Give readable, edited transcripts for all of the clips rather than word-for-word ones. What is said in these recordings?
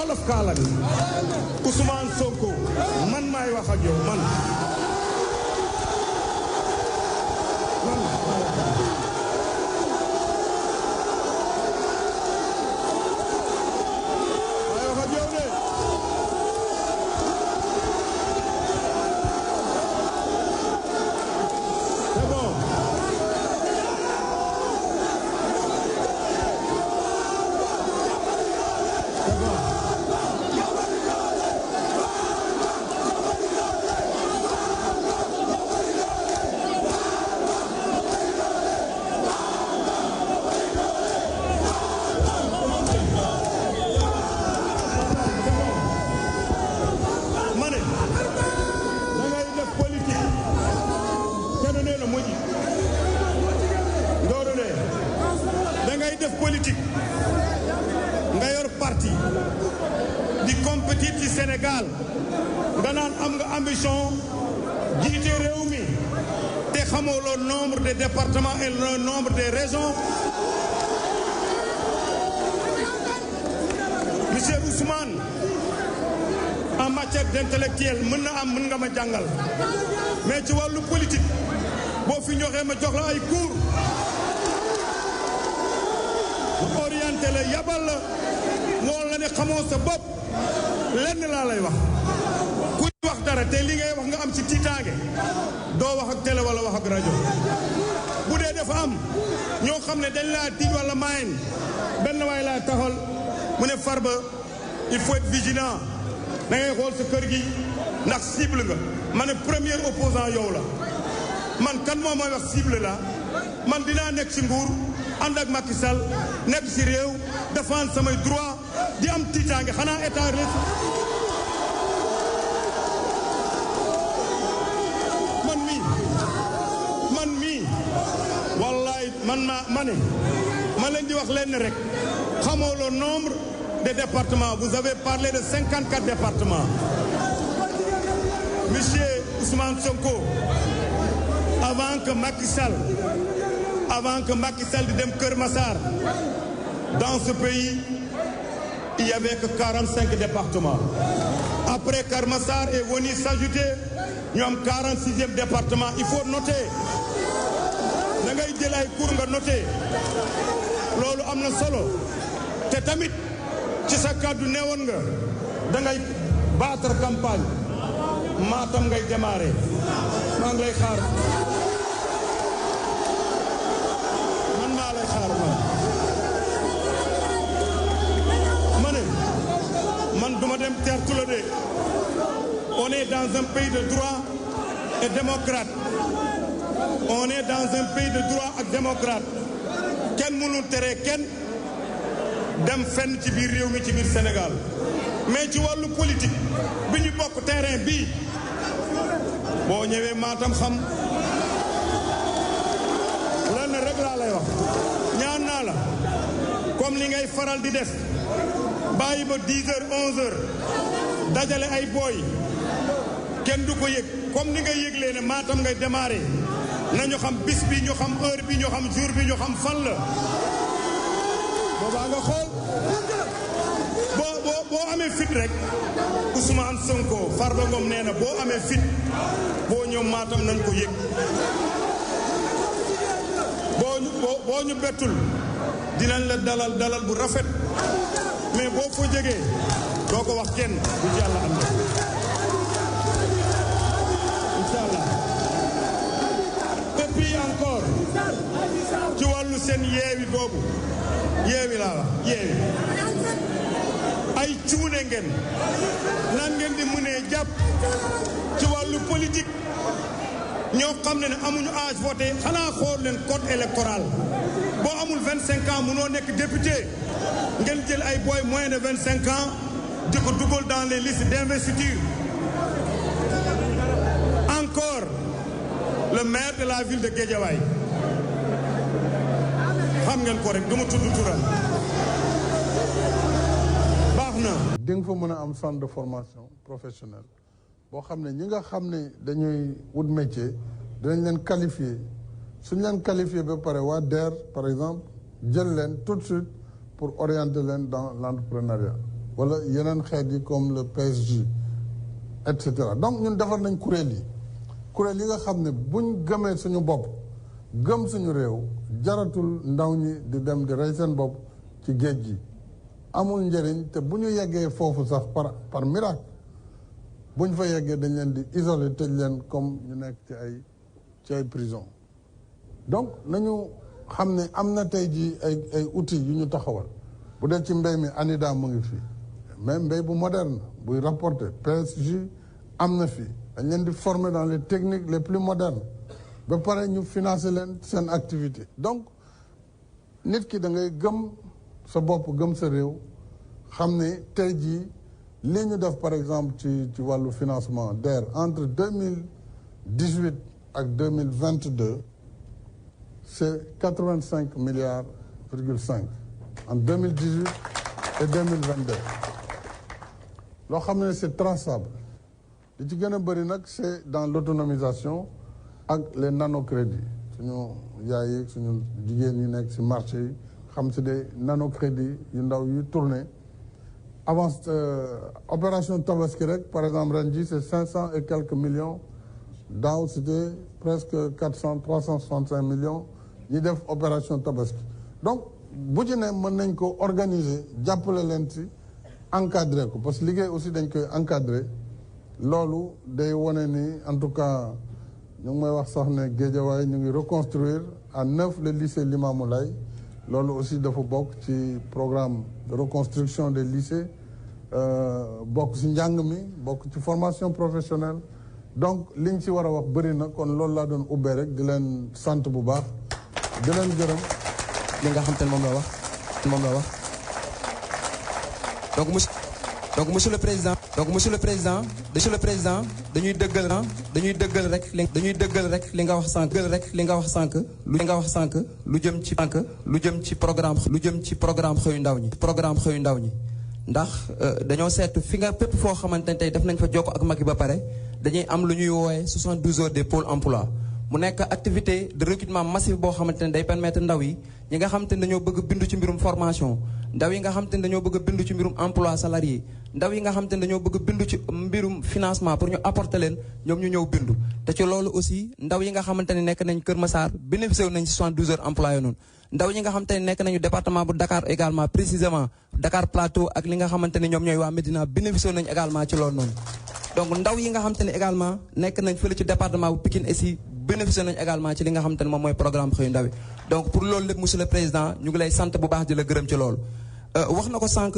olof kaala bi Ousmane Sonko man maay wax ak yow man Sénégal nga naan am nga ambition jiite réew mi te xamoo le nombre de départements et le nombre de régions. Monsieur Ousmane en matière d'intellectuel mën nga ma jàngal mais ci wàllu politique boo fi ñoxee ma jox la ay cours orienté la yabal la woon la ne xamoo sa bopp lenn laa lay wax kuy wax dara te li ngay wax nga am ci tiitaange doo wax ak télé wala wax ak rajo bu dee dafa am ñoo xam ne dañ laa tiij wala maayen benn waay laa taxal mu ne Farba il faut être vigilant da ngay xool sa kër gi ndax cible nga ma ne premier opposant yow la man kan moo may wax cible la man dinaa nekk ci nguur ànd ak Macky Sall nekk ci réew défendre samay droit di am tiitaange xanaa état man mii wallaay ma leen di wax leen rek xamoo le nombre de départements vous avez parlé de 54 départements monsieur Ousmane Sonko avant que Macky Sall di dem Kër Massar dans ce pays il y avait que 45 départements après Kër Massar est venu s'ajouter ñu am 46e département il faut noter da ngay jël ay cours nga noter loolu am na solo te tamit ci sa kàddu neewoon nga da ngay battre campagne Matam ngay démarrer maa ngi lay xaar man duma dem tertu la de on est dans un pays de droit et démocrate on est dans un pays de droit ak démocrate kenn mënul tere kenn dem fenn ci biir réew mi ci biir Sénégal mais ci wàllu politique bi ñu bokk terrain bii boo ñëwee Matam xam lenn rek laa lay wax ñaan naa la comme li ngay faral di def bàyyi ba 10 heures 11 heures dajale ay booy kenn du ko yëg comme ni nga yëglee ne Matam ngay démarrer nañu xam bis bi ñu xam heure bi ñu xam jour bi ñu xam fan la boobaa nga xool boo amee fit rek Ousmane Sonko Farba Ngom nee na boo amee fit boo ñëw Matam nañ ko yëg boo ñu bettul dinañ la dalal bu rafet mais boo fa jógee doo ko wax kenn bu ci yàlla am na incha allah et puis encore ci wàllu seen yeewi boobu yeewi laa wax yeewi ay cuune ngeen nan ngeen di mënee jàpp ci wàllu politique ñoo xam ne amuñu âge voté xanaa xool leen code électoral boo amul 25 ans mënoo nekk député ngeen jël ay boy moins de 25 ans di ko dugal dans les listes d'investiture encore le maire de la ville de Guédiawaye xam ngeen ko rek du ma tudd turam baax na. di nga fa mën a am centre de formation professionnelle boo xam ne ñi nga xam ne dañuy wut métier dinañ leen qualifier suñ leen qualifier ba pare waa DER par exemple jël leen tout de suite pour orienter leen dans l'entrepreneuriat wala yeneen xeet yi comme le PSG et cetera. Donc ñun defar nañ kuréel yi nga xam ne buñ gëmee suñu bopp gëm suñu réew jaratul ndaw ñi di dem di rey seen bopp ci géej gi amul njëriñ. te bu ñu yeggee foofu sax par miracle bu ñu fa yeggee dañ leen di isoler tëj leen comme ñu nekk ci ay prison. donc nañu xam ne am na tey ji ay outils yu ñu taxawal bu dee ci mbéy mi ANIDA mu ngi fi mais mbéy bu moderne buy rapporter PSG am na fi dañ leen di former dans les techniques les plus modernes ba pare ñu financer leen seen activité. donc nit ki da ngay gëm sa bopp gëm sa réew xam ne tey jii li ñu def par exemple ci wàllu financement DER entre 2018 ak 2022 c'est 85 milliards virgule 5 en 2018 et 2022 loo xam ne c'est traçable. li ci gën a bëri nag c'est dans l'autonomisation ak les nanocrédits suñu yaay yi suñu jigéen ñi nekk ci marché yi xam ci des nanocrédits yu ndaw yu tourné avance opération tabaski rek par exemple ren ji c'est 500 et quelques millions daaw c'était presque 365 millions ñi def opération tabaski. donc bu ci ne mën nañ ko organiser jàppale leen ci encadrer ko parce que liggéey aussi dañ koy encadrer. loolu day wane ni en tout cas ñu ngi may wax sax ne Guédiawaye ñu ngi reconstruire à neuf le lycée Limamoulaye loolu aussi dafa bokk ci programme de reconstruction des lycées bokk ci njàng mi bokk ci formation professionnelle. donc liñ ci war a wax bëri na kon loolu laa doon ubbee rek di leen sant bu baax di leen gërëm. li nga xam te ne moom la wax donc monsieur le président dañuy dëggal rek li nga wax sànq lu jëm ci programme xëyu ndaw ñi ndax dañoo seetu fi nga fépp foo xamante ne tey def nañ fa jokko ak Macky ba pare dañuy am lu ñuy woowee 72 heures des pôles emploi mu nekk activité de recrutement massif boo xamante ne day permettre ndaw yi ñi nga xamante ne dañoo bëgg bindu ci mbirum formation ndaw yi nga xamante ne dañoo bëgg bindu ci mbirum emploi salarié ndaw yi nga xamante ne dañoo bëgg bindu ci mbirum financement pour ñu apporter leen ñoom ñu ñëw bindu te ci loolu aussi ndaw yi nga xamante ne nekk nañ Kër Massar bénéficié wu nañ ci 72 heures emploi noonu ndaw yi nga xamante ne nekk nañu département bu Dakar également précisément Dakar Plateau ak li nga xamante ne ñoom ñooy waa Médina bénéficié wu nañ également ci loolu noonu donc ndaw yi nga xamante ne également nekk nañ fële ci département bu Pikine aussi bénéficié nañ également ci li nga xamante ne moom mooy programme xëyu ndaw yi donc pour loolu lépp monsieur le président ñu ngi lay sant bu baax di la gërëm ci loolu wax na ko sànq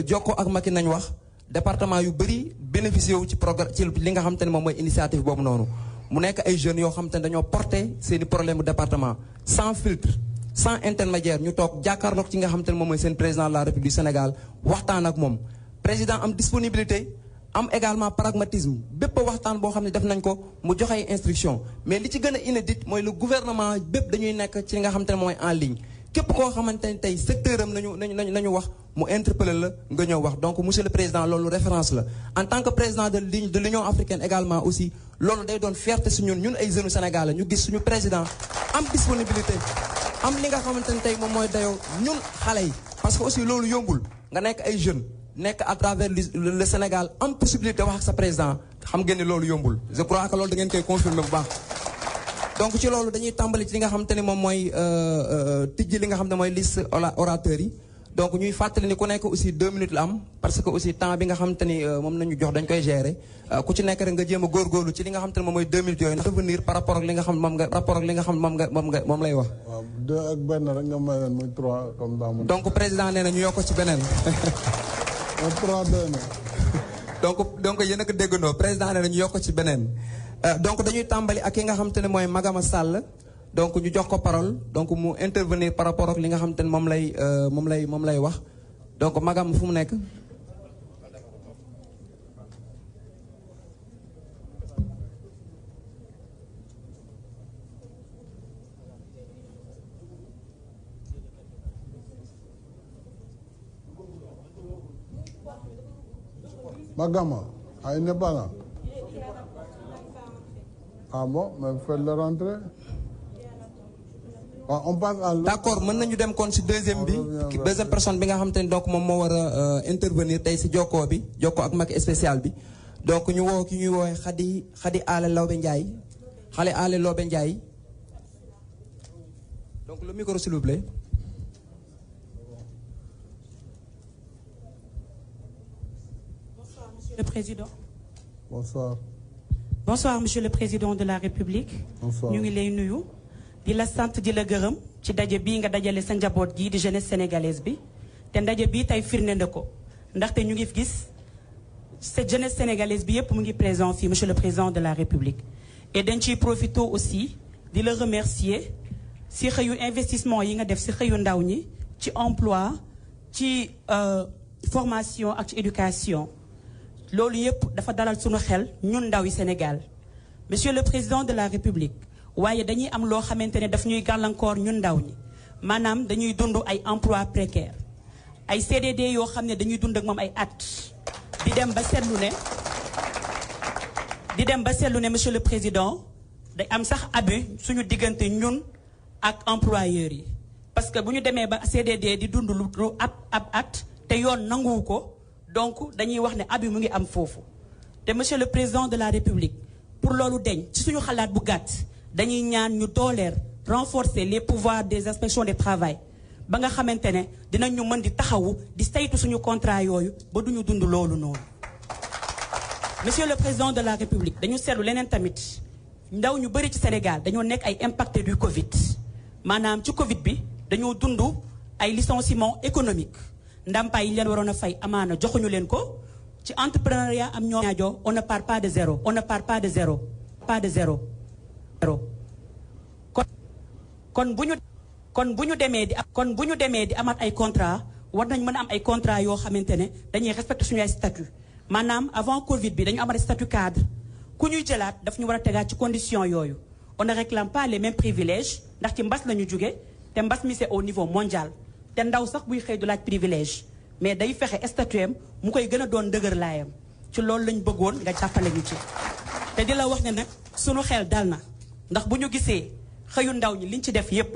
jokkoo ak Macky nañ wax département yu bëri bénéficié wu ci programme ci li nga xamante ne moom mooy initiative boobu noonu mu nekk ay jeunes yoo xamante ne dañoo porté seeni problème bu département sans filtre sans intermédiaire ñu toog jàkkaarloog ci nga xamante ne moom mooy seen président de la République du Sénégal waxtaan ak moom président am disponibilité am également pragmatisme bépp waxtaan boo xam ne def nañ ko mu joxe ay instruction mais li ci gën a inédit mooy le gouvernement bépp dañuy nekk ci li nga xamante ne mooy en ligne képp koo xamante ne tey secteur am nañu wax mu interpeller la nga ñëw wax donc monsieur le président loolu référence la en tant que président de l'Union africaine également aussi loolu day doon fierté si ñun ay jeunes Sénégal la ñu gis suñu président am disponibilité am li nga xamante ne tey moom mooy dayoo ñun xale yi parce que aussi loolu yombul nga nekk ay jeunes nekk à travers le Sénégal am possibilité wax ak sa président xam ngeen ne loolu yombul je crois que loolu da ngeen koy confirmer bu baax donc ci loolu dañuy tàmbali ci li nga xamante ne moom mooy tijji li nga xam ne mooy liste orateurs yi donc ñuy fàttali ni ku nekk aussi 2 minutes la am parce que aussi temps bi nga xamante ni moom nañu jox dañ koy gérer ku ci nekk rek nga jéem a góorgóorlu ci li nga xamante ne moom mooy 2 minutes yooyu ndax revenir par rapport ak li nga xam moom lay wax. waaw 2 ak benn rek nga may leen muy 3 comme daa mu. donc président nee na ñu yokk ci beneen. 3 2 na. donc yéen a ko déggandoo président nee na ñu yokk ci beneen. donc dañuy tàmbali ak ki nga xamante ne mooy Magama Sall donc ñu jox ko parole donc mu intervenir par rapport ak li nga xamante ne moom lay wax donc Magama fu mu nekk. Magama, il n'est pas là. Ah bon, mais faites-le rentrer. on passe à l'autre. d'accord mën nañu dem kon si deuxième personne bi nga xamante ni donc moom moo war a intervenir tey si jokkoo ak Macky spécial bi donc ñu woo ki ñuy woowee Khady Allé Lawbe Ndiaye Khady Allé Lawbe Ndiaye donc le micro s'il vous plaît. Bonsoir Monsieur le Président. Bonsoir. Bonsoir Monsieur le Président de la République. Bonsoir. ñu ngi lay nuyu. di la sant di la gërëm ci daje bii nga dajale sa njaboot gii di jeunesse sénégalaise bi te ndaje bii tey firnde na ko ndaxte ñu ngi gis cette jeunesse sénégalaise bi yépp mu ngi présent fii Monsieur le Président de la République. et dañ ciy profité aussi di la remercier si xëyu investissement yi nga def si xëyu ndaw ñi ci emploi ci formation ak ci éducation loolu yépp dafa dalal sunu xel ñun ndaw yi Sénégal. Monsieur le Président de la République waaye dañuy am loo xamante ne daf ñuy gàllankoor ñun ndaw ñi maanaam dañuy dund ay emploi précaire ay CDD yoo xam ne dañuy dund ak moom ay at di dem ba seetlu ne Monsieur le Président day am sax abus suñu diggante ñun ak employeurs yi parce que bu ñu demee ba CDD di dund lu ab at te yoon nanguwu ko donc dañuy wax ne abus mu ngi am foofu te Monsieur le Président de la République pour loolu deñ ci suñu xalaat bu gàtt dañuy ñaan ñu dooleer renforcer les pouvoirs des inspections du travail ba nga xamante ne dinañu mën di taxawu di saytu suñu contrat yooyu ba duñu dund loolu noonu. Monsieur le Président de la République dañu seetlu leneen tamit ndaw ñu bëri ci Sénégal dañoo nekk ay impacté du Covid maanaam ci Covid bi dañoo dund ay licenciement économique ndàmpaay yi leen waroon a fay amaana joxuñu leen ko ci entrepreneuriat am ñoo ñaajo on ne part pas de zéro kon bu ñu demee di amaat ay contrat war nañ mën a am ay contrat yoo xamante ne dañuy respecter suñu ay statut maanaam avant Covid bi dañu amat statut cadre ku ñuy jëlaat daf ñu war a tegaat ci condition yooyu on ne réclame pas les mêmes privilèges ndax ci mbas la ñu jóge te mbas mi c'est au niveau mondial te ndaw sax buy xëy du laaj privilège mais day fexe statut am mu koy gën a doon dëgër laayam ci loolu lañ bëggoon nga jàppale ñu ci te di la wax ne nag sunu xel dal na ndax bu ñu gisee xëyu ndaw ñi liñ ci def yépp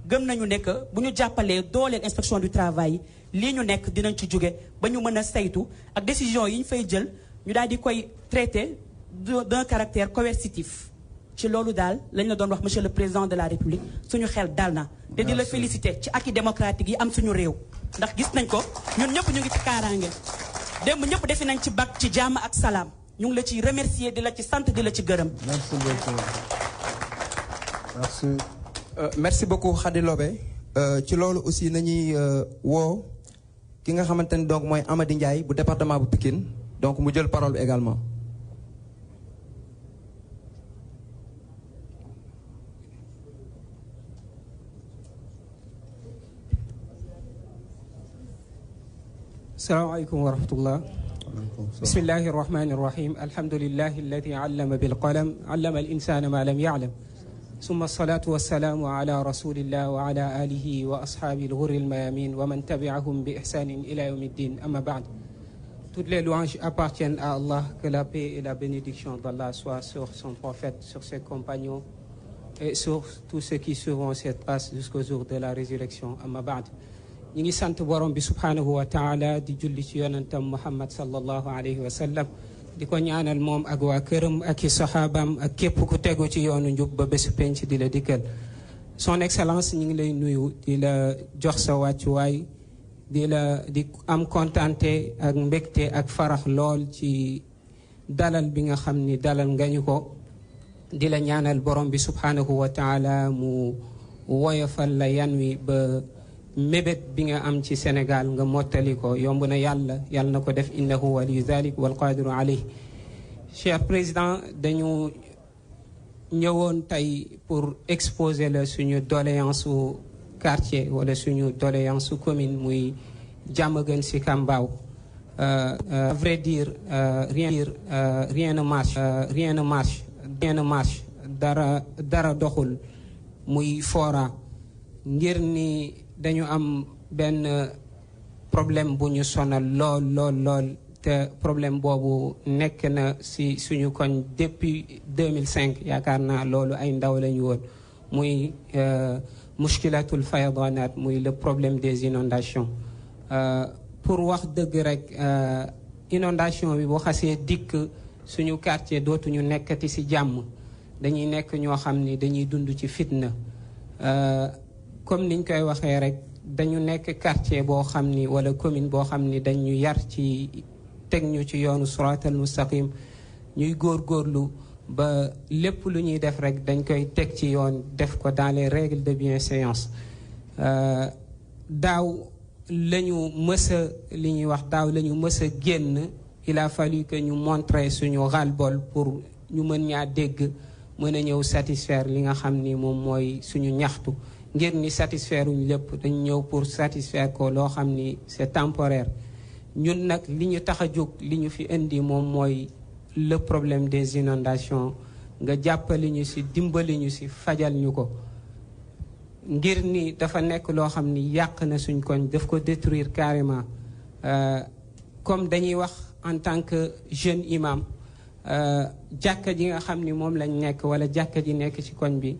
gëm nañu ne que bu ñu jàppalee dooleel inspection du travail lii ñu nekk dinañ ci jóge ba ñu mën a saytu ak décision yi ñu fay jël ñu daal di koy traité d'un caractère coercitif ci loolu daal lañ la doon wax Monsieur le Président de la République suñu xel dal na te di la féliciter ci acquis démocratique yi am suñu réew ndax gis nañ ko ñun ñëpp ñu ngi ci kaaraange démb ñëpp defi nañ ci bac ci jàmm ak salaam ñu ngi la ciy remercier di la ci sant di la ci gërëm. Merci beaucoup. Merci. Merci beaucoup Khady Lobé ci loolu aussi nañuy woo ki nga xamante ni donc mooy Amady Ndiaye bu département bu Pikine donc mu jël parole bi également. Assalamualaikum warahmatullah. Bismillahi rahmani rahim. Alhamdulillahi alladhi allama bil qalam, allama al insana ma lam ya'lam. Summa salatu wassalamu ala rasulillah wa ala alihi wa ashabihi al-ghurri al-mayamin wa man tabi'ahum bi ihsanin ila yawmiddin. Amma ba'd. Toutes les louanges appartiennent à Allah, que la paix et la bénédiction d'Allah soient sur son prophète, sur ses compagnons et sur tous ceux qui suivront cette passe jusqu'au jour de la résurrection. Amma ba'd. ñi ngi sant borom bi subhanahu wa taala di julli ci yonentam Muhammad sallallahu alayhi wa sallam di ko ñaanal moom ak waa këram ak i saxaabaam ak képp ku tegu ci yoonu njub ba bésu penc di la dikkal. Son Excellence ñi ngi lay nuyu di la jox sa wàccuwaay di am kontante ak mbégte ak farax lool ci dalal bi nga xam ni dalal nga ñu ko di la ñaanal borom bi subhanahu wa taala mu woyofal la yan wi ba mébét bi nga am ci Sénégal nga mottali ko yomb na yàlla na ko def innahu waliyu dhalik wal qadiru alayh. Cher président, dañu ñëwoon tey pour exposer la suñu doléance su quartier wala suñu doléance su commune muy Diamaguène Sicap Mbao. À vrai dire rien ne marche dara doxul muy fora ngir ni dañu am benn problème bu ñu sonal lool te problème boobu nekk na ci suñu koñ depuis 2005 yaakaar naa loolu ay ndaw lañu woon muy mushkilatul fayadanat muy le problème des inondations pour wax dëgg rek inondation bi boo xasee dikk suñu quartier dootuñu nekkati ci jàmm dañuy nekk ñoo xam ni dañuy dund ci fitna comme niñ koy waxee rek dañu nekk quartier boo xam ni wala commune boo xam ni dañu yar ci teg ñu ci yoonu siraatal mustaqim ñuy góorgóorlu ba lépp lu ñuy def rek dañ koy teg ci yoon def ko dans les règles de bienséance daaw la ñu mës a li ñuy wax daaw la ñu mës a génn il a fallu que ñu montrer suñu ras-le-bol pour ñu mën ñaa dégg mën a ñëw satisfaire li nga xam ni moom mooy suñu ñaxtu ngir ni satisfaire uñu lépp dañu ñëw pour satisfaire ko loo xam ni c'est temporaire ñun nag li ñu tax a jóg li ñu fi indi moom mooy le problème des inondations nga jàppali ñu ci dimbali ñu ci fajal ñu ko ngir ni dafa nekk loo xam ni yàq na suñ koñ daf ko détruire carrément comme dañuy wax en tant que jeune imam jàkka ji nga xam ni moom lañ nekk wala jàkka ji nekk ci koñ bi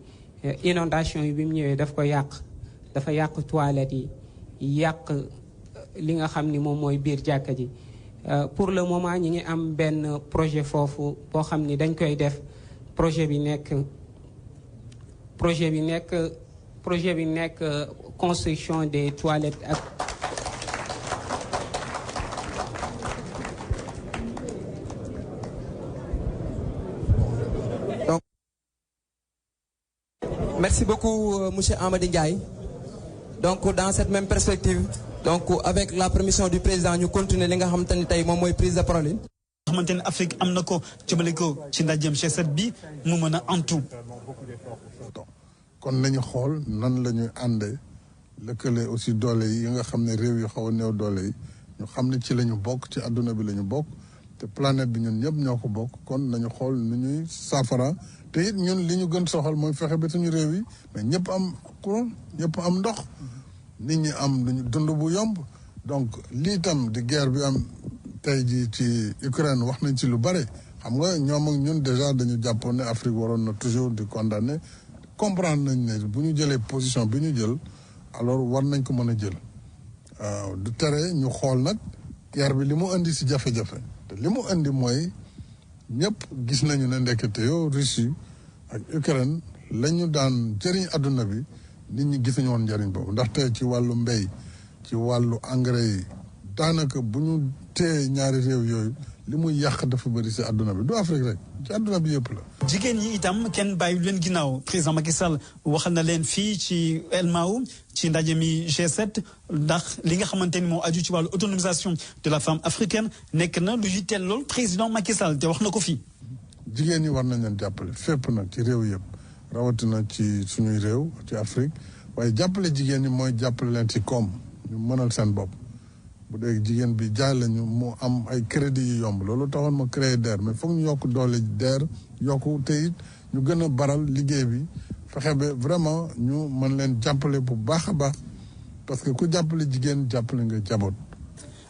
inondation yi bi mu ñëwee daf ko yàq dafa yàq toilettes yi yàq li nga xam ni moom mooy biir jàkka ji pour le moment ñi ngi am benn projet foofu boo xam ni dañ koy def projet bi nekk construction des toilettes ak donc merci beaucoup monsieur Amady Ndiaye donc dans cette même perspective donc avec la permission du président ñu continuer li nga xamante ni tey moom mooy prise de parole yi. xamante ne Afrique am na ko jëmale ko ci ndajeem G7 bi mu mën a antu. kon nañu xool nan la ñuy àndee lëkkale aussi doole yi nga xam ne réew yu xaw a néew doole yi ñu xam ne ci la ñu bokk ci àdduna bi la ñu bokk te planète bi ñun ñëpp ñoo ko bokk kon nañu xool nu ñuy saafara te it ñun li ñu gën soxal mooy fexe ba suñu réew yi mais ñëpp am courant ñëpp am ndox nit ñi am luñu dund bu yomb donc lii tam di guerre bi am tey jii ci Ukraine wax nañ ci lu bare xam nga ñoom ak ñun déjà dañu jàppoon ne Afrique waroon na toujours di condamner comprendre nañ ne bu ñu jëlee position bi ñu jël alors war nañ ko mën a jël waaw du tere ñu xool nag guerre bi li mu indi si jafe-jafe te li mu indi mooy ñëpp gis nañu ne ndekete yoo Russie ak Ukraine la ñu daan jëriñ àdduna bi nit ñi gisuñu woon njëriñ boobu ndaxte ci wàllu mbéy ci wàllu engrais yi daanaka bu ñu téye ñaari réew yooyu li muy yàq dafa bëri si àdduna bi du Afrique rek ci àdduna bi yëpp la. jigéen ñi itam kenn bàyyi leen ginnaaw président Macky Sall waxal na leen fii ci El Maou ci ndaje mi G7 ndax li nga xamante ni moo aju ci wàllu autonomisation de la femme africaine nekk na lu yitteel lool président Macky Sall te wax na ko fii. jigéen ñi war nañ leen jàppale fépp nag ci réew yëpp rawatina ci suñuy réew ci Afrique waaye jàppale jigéen ñi mooy jàppale leen ci koom ñu mënal seen bopp. bu dee jigéen bi jaay lañu mu am ay crédit yu yomb loolu taxoon ma créé DER mais foog ñu yokk doole DER yokku te it ñu gën a baral liggéey bi fexe ba vraiment ñu mën leen jàppale bu baax a baax parce que ku jàppale jigéen jàppale nga jaboot.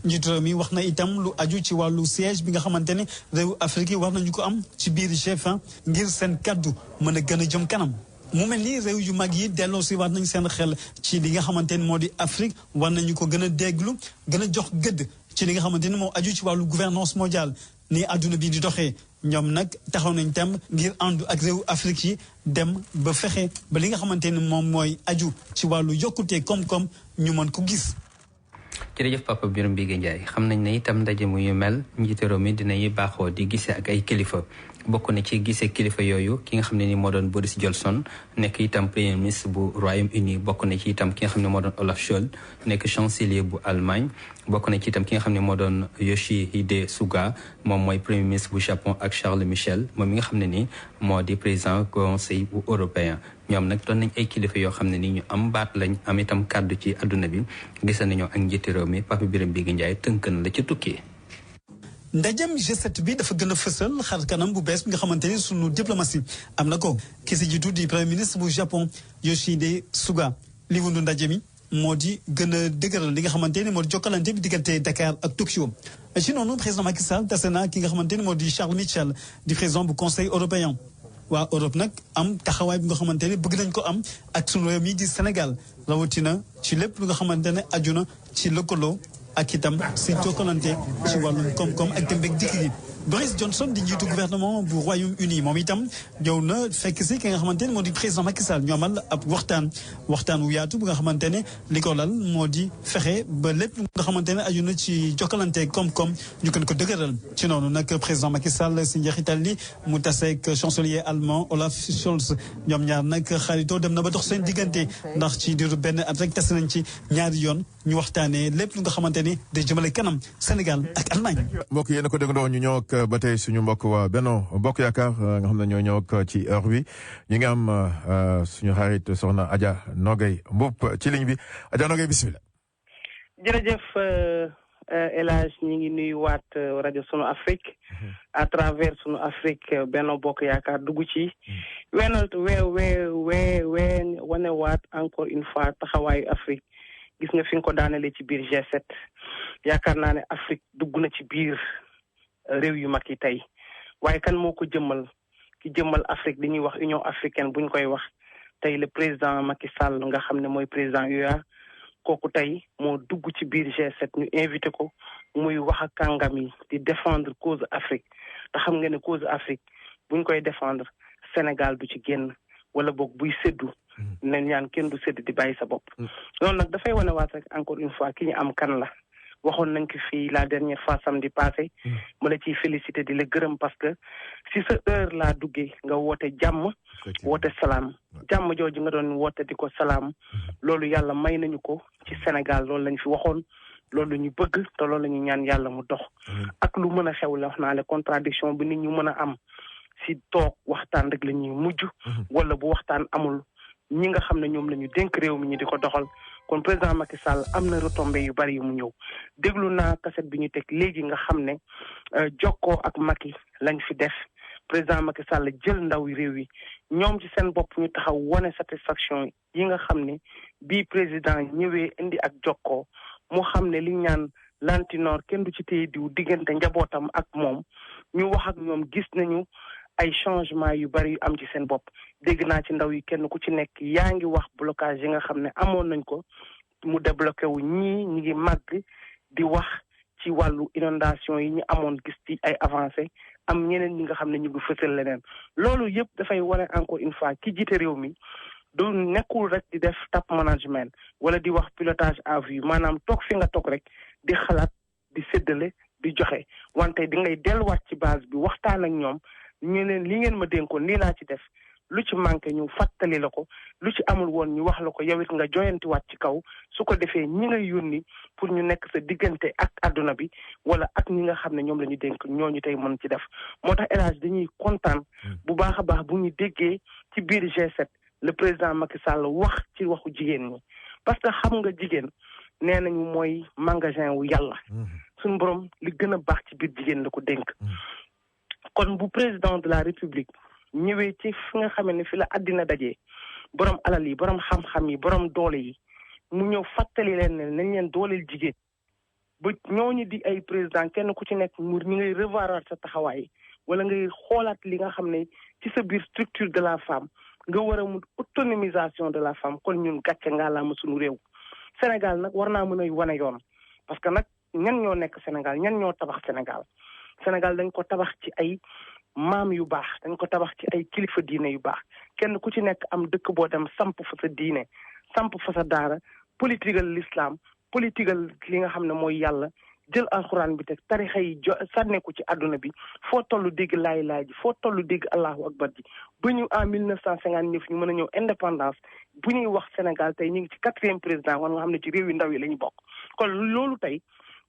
njiitu réew mi wax na itam lu aju ci wàllu siège bi nga xamante ne réew Afrique yi war nañu ko am ci biir G20 ngir seen kaddu mën a gën a jëm kanam. mu mel ni réew yu mag yi delloo si war nañ seen xel ci li nga xamante ni moo di Afrique war nañu ko gën a déglu gën a jox gëdd ci li nga xamante ni moo aju ci wàllu gouvernance mondiale ni àdduna bi di doxee ñoom nag taxaw nañ tem ngir àndu ak réew Afrique yi dem ba fexe ba li nga xamante ni moom mooy aju ci wàllu yokkute koom-koom ñu mën ko gis. jërëjëf Papa Birame Bigué Ndiaye xam nañ ne itam ndaje mu yu mel njiitu réew mi dinañuy baaxoo di gisee ak ay kilifa bokk na ci gisee kilifa yooyu ki nga xam ne ni moo doon Boris Johnson nekk itam premier ministre bu Royaume-Uni bokk na ci itam ki nga xam ne moo doon Olaf Scholz nekk chancelier bu Allemagne bokk na ci itam ki nga xam ne moo doon Yoshihide Suga moom mooy premier ministre bu Japon ak Charles Michel moom mi nga xam ne ni moo di président conseil bu européen ñoom nag doon nañ ay kilifa yoo xam ne ni ñu am baat lañ am itam kàddu ci adduna bi gis nañoo ak njiiti réew mi Papa Birame Bigué Ndiaye tënk na la ci tukki. ndajem G7 bi dafa gën a fësal xar kanam bu bees bi nga xamante ni sunu diplomatie am na ko ki si jiitu di premier ministre bu Japon Yoshihide Suga li wundu ndaje mi moo di gën a dëgëral li nga xamante ni moo di jokkalante bi diggante Dakar ak Tokyo. ci noonu président Macky Sall tase na ki nga xamante ni moo di Charles Michel di président bu conseil européen waa Europe nag am taxawaay bi nga xamante ne bëgg nañ ko am ak sunu réew mi di Sénégal rawatina ci lépp lu nga xamante ne aju na ci lëkkaloo ak itam si jokkalante ci wàllum koom-koom ak dem beeg dikk gi. Boris Johnson di njiitu gouvernement bu Royaume-Uni moom itam ñëw na fekk si ki nga xamante ne moo di président Macky Sall ñu amal ab waxtaan wu yaatu bu nga xamante ne li ko lal moo di fexe ba lépp nga xamante ne aju na ci jokkalante koom-koom ñu gën ko dëgëral. ci noonu nag président Macky Sall si njeexital li mu taseeg chancelier allemand Olaf Scholz ñoom ñaar nag xaritoo dem na ba dox seen diggante ndax ci diiru benn at rek tas nañ ci ñaari yoon ñu waxtaanee lépp lu nga xamante ni day jëmale kanam Sénégal ak Allemagne. mbokk yéen a ko déggandoo ñu ñëw ak ba tey suñu mbokk waa Benno Bokk Yaakaar nga xam ne ñoo ñëw ak ci heure bi ñu ngi am suñu xarit soxna Adja Nogay Mboup ci ligne bi Adja Nogay bismillah. jërëjëf El Hadj ñu ngi nuyuwaat rajo Sunu Afrique à travers Sunu Afrique Benno Bokk Yaakaar dugg ci wanewaat encore une fois taxawaayu Afrique gis nga fi nga ko daanelee ci biir G7 yaakaar naa ne Afrique dugg na ci biir réew yu mag yi tey waaye kan moo ko jëmmal ki jëmmal Afrique dañuy wax Union africaine buñ koy wax tey le président Macky Sall nga xam ne mooy président UA kooku tey moo dugg ci biir G7 ñu invité ko muy wax ak kàngam yi di défendre cause Afrique te xam nga ne cause Afrique buñ koy défendre Sénégal du ci génn wala boog buy séddu ne ñaan kenn du sédd di bàyyi sa bopp loolu nag dafay wanewaat rek encore une fois ki ñu am kan la waxoon nañ ko fii la dernière fois samedi passé ma la ciy félicité di la gërëm parce que si sa heure laa duggee nga woote jàmm woote salaam jàmm jooju nga doon woote di ko salaam loolu yàlla may nañu ko ci Sénégal loolu lañ fi waxoon loolu ñu bëgg te loolu la ñu ñaan yàlla mu dox ak lu mën a xew la wax naa le contradiction bi nit ñu mën a am si toog waxtaan rek la ñuy mujj wala bu waxtaan amul ñi nga xam ne ñoom la ñu dénk réew mi ñu di ko doxal kon président Macky Sall am na retombées yu bari yu mu ñëw déglu naa cassette bi ñu teg léegi nga xam ne jokkoo ak Macky lañ fi def président Macky Sall jël ndaw réew yi ñoom ci seen bopp ñu taxaw wane satisfaction yi nga xam ne bii président ñëwee indi ak jokkoo mu xam ne li ñaan lantinoor kenn du ci téye diw diggante njabootam ak moom ñu wax ak ñoom gis nañu ay changement yu bari yu am ci seen bopp dégg naa ci ndaw yi kenn ku ci nekk yaa ngi wax blocage yi nga xam ne amoon nañ ko mu débloqué wu ñii ñi ngi màgg di wax ci wàllu inondation yi ñu amoon gis ci ay avancé am ñeneen ñi nga xam ne ñu ngi fësal leneen loolu yëpp dafay wane encore une fois ki jiite réew mi du nekkul rek di def top management wala di wax pilotage à vue maanaam toog fi nga toog rek di xalaat di séddale di joxe wante di ngay delluwaat ci base bi waxtaan ak ñoom ñu leen li ngeen ma dénkoon nii laa ci def lu ci manqué ñu fàttali la ko lu ci amul woon ñu wax la ko yow it nga joyantiwaat ci kaw su ko defee ñi ngay yónni pour ñu nekk sa diggante ak adduna bi wala ak ñi nga xam ne ñoom la ñu dénk ñooñu tey mën ci def moo tax El Hadj dañuy kontaan bu baax a baax bu ñu déggee ci biir G7 le président Macky Sall wax ci waxu jigéen ñi parce que xam nga jigéen nee nañu mooy magasin wu yàlla suñu borom li gën a baax ci biir jigéen la ko dénk kon bu président de la république ñëwee ci fi nga xam ne fi la àddina dajee borom alal yi borom xam-xam yi borom doole yi mu ñëw fàttali leen ne nañ leen dooleel jigéen ba ñooñu di ay président kenn ku ci nekk mu ñi ngay revoir sa taxawaay wala ngay xoolaat li nga xam ne ci sa biir structure de la femme nga war a mun autonomisation de la femme kon ñun gàcce ngaa laa ma suñu réew Sénégal nag war naa mën a wane yoon parce que nag ñan ñoo nekk Sénégal ñan ñoo tabax Sénégal dañ ko tabax ci ay maam yu baax dañ ko tabax ci ay kilifa diine yu baax kenn ku ci nekk am dëkk boo dem samp fa sa diine samp fa sa daara politigal l'islam politigal li nga xam ne mooy yàlla jël alxuraan bi teg tarixa yi sànneeku ci àdduna bi foo toll dégg laay laay ji foo toll dégg allahu akbar ji ba ñu en 1959 ñu mën a ñëw indépendance bu ñuy wax Sénégal tey ñu ngi ci 4e président kon nga xam ne ci réew yu ndaw yi la ñu bokk kon loolu tey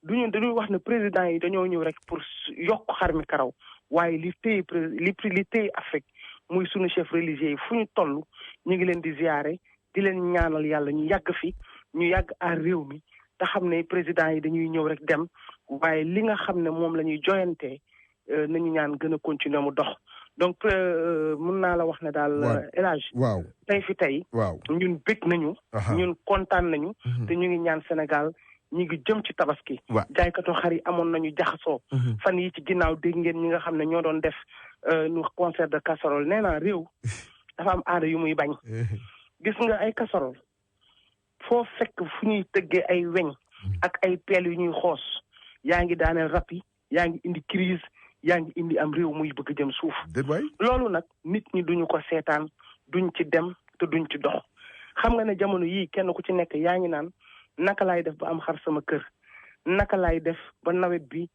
dañuy wax ne président yi dañoo ñëw rek pour yokk xar mi karaw waaye li téye Afrique muy sunu chef religieux yi fu ñu toll ñu ngi leen di ziare di leen ñaanal yàlla ñu yàgg fi ñu yàgg aar réew mi te xam ne président yi dañuy ñëw rek dem waaye li nga xam ne moom la ñuy joyantee nañu ñaan gën a continuer mu dox donc mën naa la wax ne daal El Hadj waaw tey fi tey ñun bég nañu ñun kontaan nañu te ñu ngi ñaan Sénégal ñi ngi jëm ci tabaski jaaykatu xar yi amoon nañu jaxasoo fan yi ci ginnaaw dégg ngeen ñi nga xam ne ñoo doon def nu concert de casserole nee naa réew dafa am aada yu muy bañ gis nga ay casserole foo fekk fu ñuy tëggee ay weñ ak ay peel yu ñuy xoos yaa ngi daaneel rap yi yaa ngi indi crise yaa ngi indi am réew muy bëgg jëm suuf loolu nag nit ñi duñu ko seetaan duñ ci dem te duñ ci dox xam nga ne jamono yii kenn ku ci nekk yaa ngi naan naka laay def ba am xar sama kër naka laay def ba nawet bi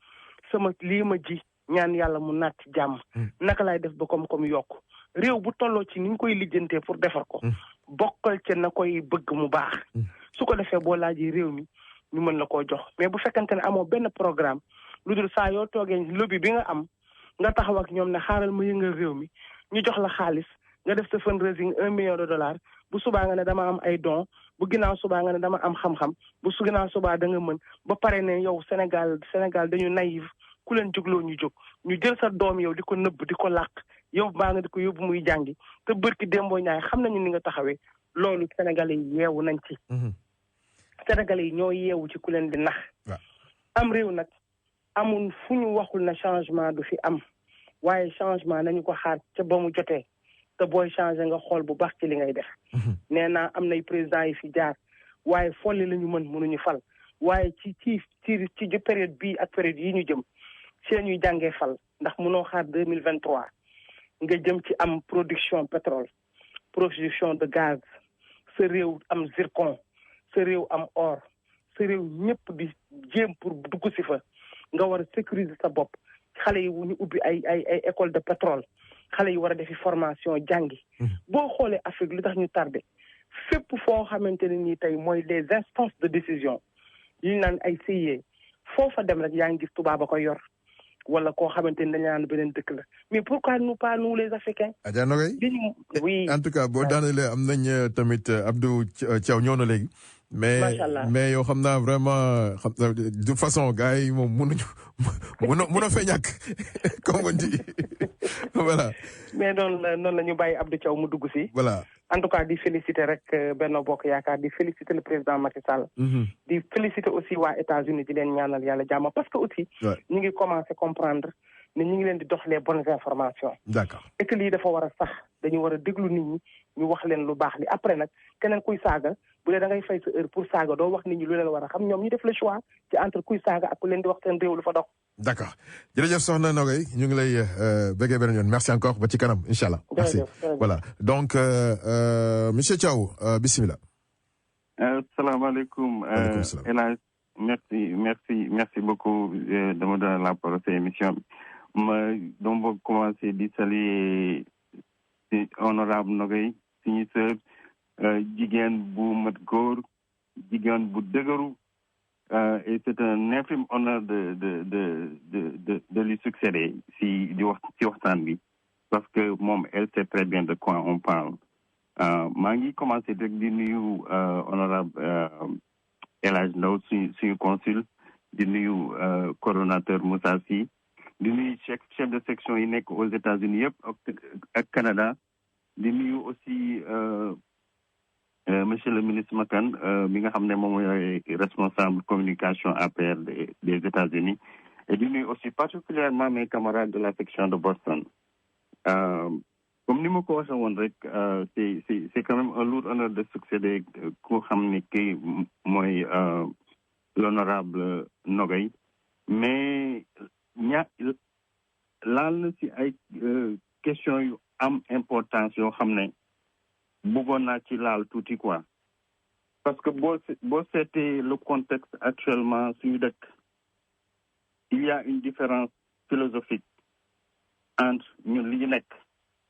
sama lii ma ji ñaan yàlla mu naat ci jàmm naka laay def ba koom-koom yokk réew bu tolloo ci ni ñu koy lijjantee pour defar ko bokkal ca na koy bëgg mu baax su ko defee boo laajee réew mi ñu mën la koo jox mais bu fekkante ne amoo benn programme lu dul saa yoo toogee lobby bi nga am nga taxaw ak ñoom ne xaaral ma yëngal réew mi ñu jox la xaalis nga def sa fundraising $1 million bu subaa nga ne dama am ay don bu ginnaaw subaa nga ne dama am xam-xam bu su ginnaaw subaa da nga mën ba pare ne yow Sénégal dañu naïve ku leen jógloo ñu jóg ñu jël sa doom yow di ko nëbb di ko làq yow baa nga di ko yóbbu muy jàngi te bërki démboo ñaay xam nañu ni nga taxawee loolu Sénégalais yi yeewu nañ ci Sénégalais yi ñoo yeewu ci ku leen di nax am réew nag amul fu ñu waxul na changement du fi am waaye changement nañu ko xaar ca ba mu jotee te booy changé nga xool bu baax ci li ngay def nee naa am nay président yi fi jaar waaye folli la ñu mën mënuñu fal waaye ci période bii ak période yi ñu jëm ci la ñuy jàngee fal ndax mënoo xaar 2023 nga jëm ci am production pétrole production de gaz sa réew am zircon sa réew am or sa réew ñëpp di jéem pour dugg si fa nga war a sécuriser sa bopp xale yi wu ñu ubbi ay école de pétrole xale yi war a defi formation jàngi boo xoolee Afrique lu tax ñu tardé fépp foo xamante ne nii tey mooy les instances de décision yi ñu naan ay CIE foofa dem rek yaa ngi gis tubaab a ko yor wala koo xamante ni dañu naan beneen dëkk la mais pourquoi nous les Africains. Adja Nogaye oui en tout cas boo daanelee am nañ tamit Abdou Thiaw ñëw na léegi. mais yow xam naa vraiment de façon gars yi moom mënoo fee ñàkk comme on dit voilà. mais noonu la ñu bàyyi Abdou Thiaw mu dugg si. voilà en tout cas di féliciter rek Benno Bokk Yaakaar di féliciter le président Macky Sall. di féliciter aussi waa États-Unis di leen ñaanal yàlla jàmm parce que aussi. ñu ngi commencer comprendre ne ñu ngi leen di dox les bonnes informations. d'accord et que lii dafa war a sax dañu war a déglu nit ñi ñu wax leen lu baax li après nag keneen kuy saaga bu dee da ngay fay sa heure pour saaga doo wax nit ñi lu leen war a xam ñoom ñu def le choix ci entre kuy saaga ak ku leen di wax seen réew lu fa dox. d'accord jërëjëf soxna Nogaye ñu ngi lay bëggee beneen yoon merci encore ba ci kanam incha allah. merci voilà donc monsieur Thiaw bisimilah. salaamaaleykum. waaleykum salaam El Hadj merci beaucoup dama doon la parole ci émission bi ma dama bëgg commencer di saluer honorable Nogaye suñu sœur jigéen bu mat góor jigéen bu dëgëru et c'est un infime honneur de lui succéder ci waxtaan bi parce que moom elle sait très bien de quoi on parle maa ngi commencer rek di nuyu honorable El Hadj Ndaw suñu consul di nuyu coordonnateur Moussa Sy di nuyu chef de section yi nekk aux États-Unis yëpp ak Canada di nuyu aussi monsieur le ministre Makan mi nga xam ne moom mooy responsable communication APR des États-Unis et di nuyu aussi particulièrement mes camarades de la section de Boston comme ni ma ko waxee woon rek c'est quand même un lourd honneur de succéder ku xam ne kii mooy l'honorable Nogaye mais laal na ci ay question yu am importance yoo xam ne bëggoon naa ci laal tuuti quoi parce que boo seetee le contexte actuellement suñu dëkk il y a une différence philosophique entre ñun li ñu nekk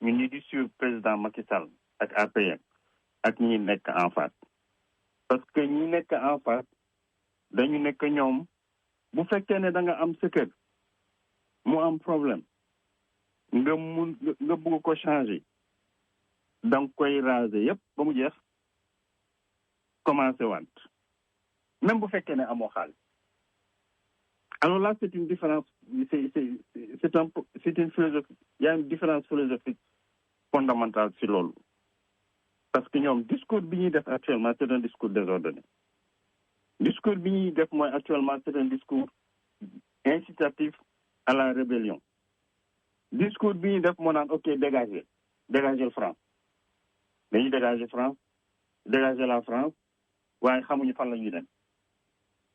ñun ñi di suivre président Macky Sall ak APR ak ñi nekk en face parce que ñi nekk en face dañu nekk ñoom bu fekkee ne da nga am sa kër mu am problème nga bëgg ko changer da nga koy raser yëpp ba mu jeex commencé waat même bu fekkee ne amoo xaalis alors là c'est une différence c'est une philosophie il y a une différence philosophique fondamentale ci loolu parce que ñoom discours bi ñuy def actuellement c'est un discours désordonné discours bi ñuy def mooy actuellement c'est un discours incitatif à la rébellion discours bi ñu def moo naan ok dégager France dañuy dégager France dégager la France waaye xamuñu fan la ñuy dem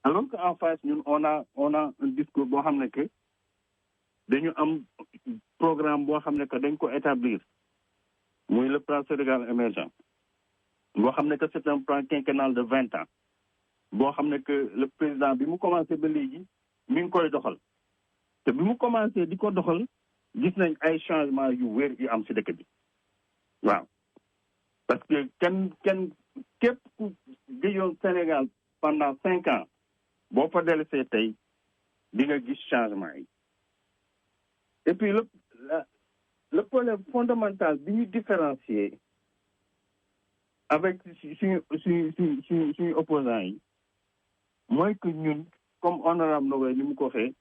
alors que en face ñun on a un discours boo xam ne que dañu am programme boo xam ne que dañ ko établir muy le plan Sénégal émergent boo xam ne que c'est un plan quinquennal de 20 ans boo xam ne que le président bi mu commencé ba léegi mi ngi koy doxal te bi mu commencé di ko doxal gis nañ ay changement yu wér yu am ci dëkk bi waaw parce que kenn képp ku géejoon Sénégal pendant 5 ans boo fa dellusee tey di nga gis changement yi et puis le problème fondamental bi ñu différencier avec suñu opposants yi mooy que ñun comme honorable Nogoy ni mu ko waxee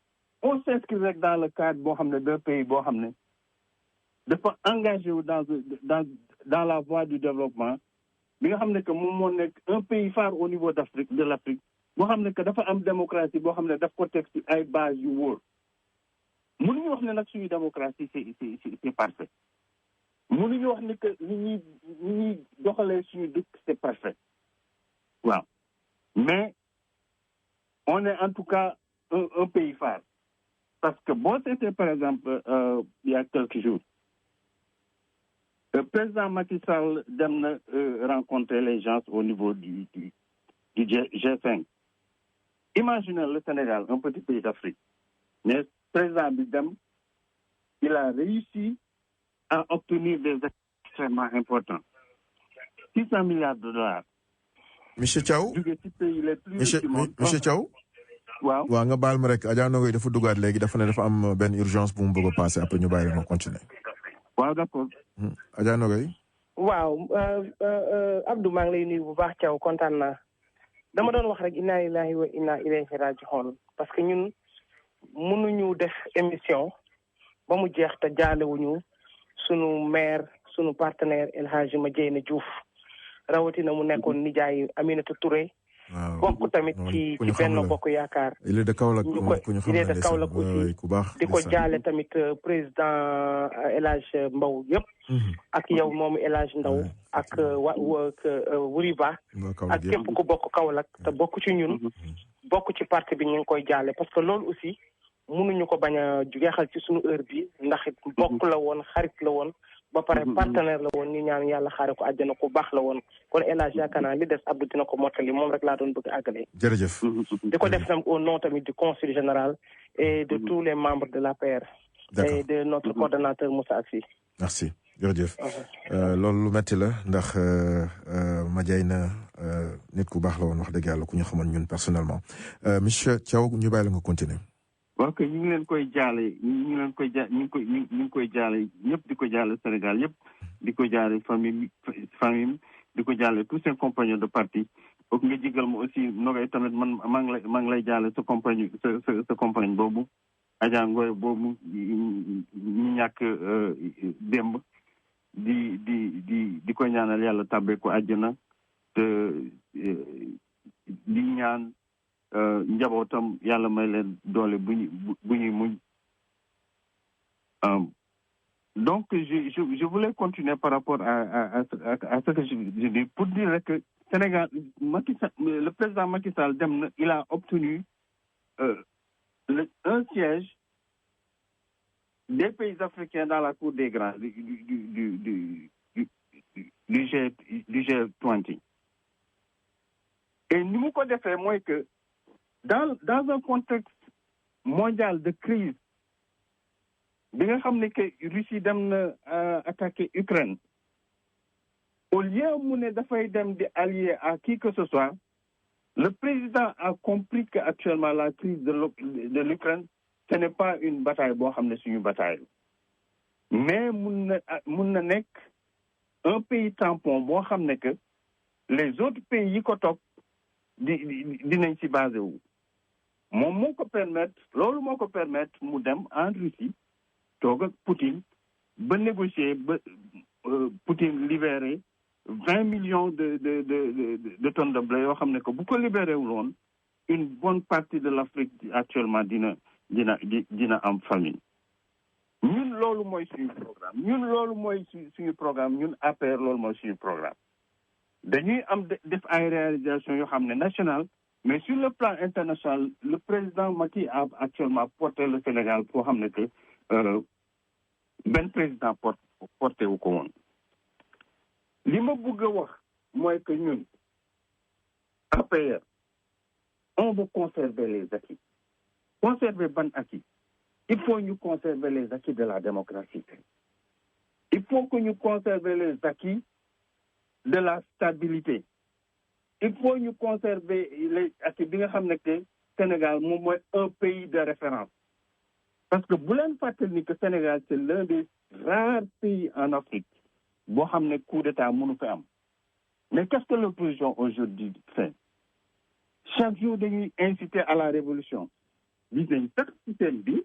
on s'inscrit rek dans le cadre boo xam ne d'un pays boo xam ne dafa engagé wu dans la voie du développement bi nga xam ne que moom moo nekk un pays phare au niveau de l'Afrique boo xam ne que dafa am démocratie boo xam ne daf ko teg ci ay base yu wóor mënuñu wax ne nag suñu démocratie c'est parfait mënuñu wax ne que ni ñuy doxalee suñu dëkk c'est parfait waaw mais on est en tout cas un pays phare parce que boo seetee par exemple il y a quelques jours le président Macky Sall dem na rencontrer les gens au niveau du G5. Imaginez le Sénégal, un petit pays d'Afrique. Mais le président Bidem, il a réussi à obtenir des extrêmement importants. 600 milliards de dollars. Monsieur Thiaw Monsieur Thiaw waaw nga baal ma rek Adja Nogoy dafa dugaat léegi dafa ne dafa am benn urgence bu mu bëgg a passer après ñu bàyyi ma continuer. waaw d'accord. Adja Nogoy. waaw Abdou maa ngi lay nuyu bu baax Thiaw kontaan naa dama doon wax rek inna lillahi wa inna ilayhi raji'un parce que ñun mënuñu def émission ba mu jeex te jaalewuñu sunu maire sunu partenaire El Hadji Madiène Diouf rawatina mu nekkoon nijaay Aminata Touré. bokk tamit ci Benno Bokk Yaakaar. il est de Kaolack il est de Kaolack aussi ku baax di ko jaale tamit président El Hadji Mbow yëpp. ak yow moom El Hadji Ndaw ak Wuri Ba ak képp ku bokk Kaolack te bokk ci ñun bokk ci parti bi ñu ngi koy jaale parce que loolu aussi mënuñu ko bañ a jeexal ci suñu heure bi ndax bokk la woon xarit la woon ba pare partenaire la woon ñu ñaan yàlla xaare ko àjjana ku baax la woon kon El Hadji yaakaar naa li des Abdou dina ko mottali moom rek laa doon bëgg àggale jërëjëf di ko def tam au nom tamit du conseil général et de tous les membres de l'APR et de notre coordonnateur Moussa Assi. Merci jërëjëf loolu lu metti la ndax Madiène nit ku baax la woon wax dëgg yàlla ku ñu xamoon ñun personnellement monsieur Thiaw ñu bàyyi la nga continuer. ok ñu ngi leen koy jaale ñu ngi koy jaale ñëpp di ko jaale Sénégal yëpp di ko jaale famille di ko jaale tous ses compagnons de parti foog nga jigal ma aussi Nogoy tamit man maa ngi lay jaale sa compagne boobu Adja Ngoy boobu ñu ñàkk démb di ko ñaanal yàlla tàbbee ko àjjana te di ñaan njabootam yàlla may leen doole bu ñuy muñ donc je voulais continuer par rapport à ce que je dis pour dire que Sénégal le président Macky Sall dem na il a obtenu un siège des pays africains dans la cour des grands du G20 et ni mu ko defee mooy que dans un contexte mondial de crise bi nga xam ne que Russie dem na attaquer Ukraine au lieu mu ne dafay dem di allier à qui que ce soit le président a compris que actuellement la crise de l'Ukraine ce n'est pas une bataille boo xam ne suñu bataille mais mun na nekk un pays tampon boo xam ne que les autres pays yi ko topp dinañ ci basé wu moom moo ko permettre mu dem en Russie toog ak Poutine ba négocier ba Poutine libéré 20 millions de tonnes de blé yoo xam ne que bu ko libéré wul woon une bonne partie de l'Afrique actuellement dina am famine ñun ñun loolu mooy suñu programme ñun loolu mooy suñu programme ñun APR loolu mooy suñu programme dañuy am def ay réalisation yoo xam ne national mais sur le plan international le président Macky a actuellement porté le Sénégal foo xam ne que benn président porté wu ko woon li ma bëgg a wax mooy que ñun APR on veut conserver les acquis conserver ban acquis il faut ñu conserver les acquis de la démocratie il faut que ñu conserver les acquis de la stabilité il faut ñu conserver les acquis bi nga xam ne que Sénégal moom mooy un pays de référence parce que bu leen fàttali ni que Sénégal c'est l'un des rares pays en Afrique boo xam ne coup d'état mënu fi am mais qu'est-ce que l'opposition aujourd'hui fait chaque jour dañuy inciter à la révolution gis nañ sax ci seen bi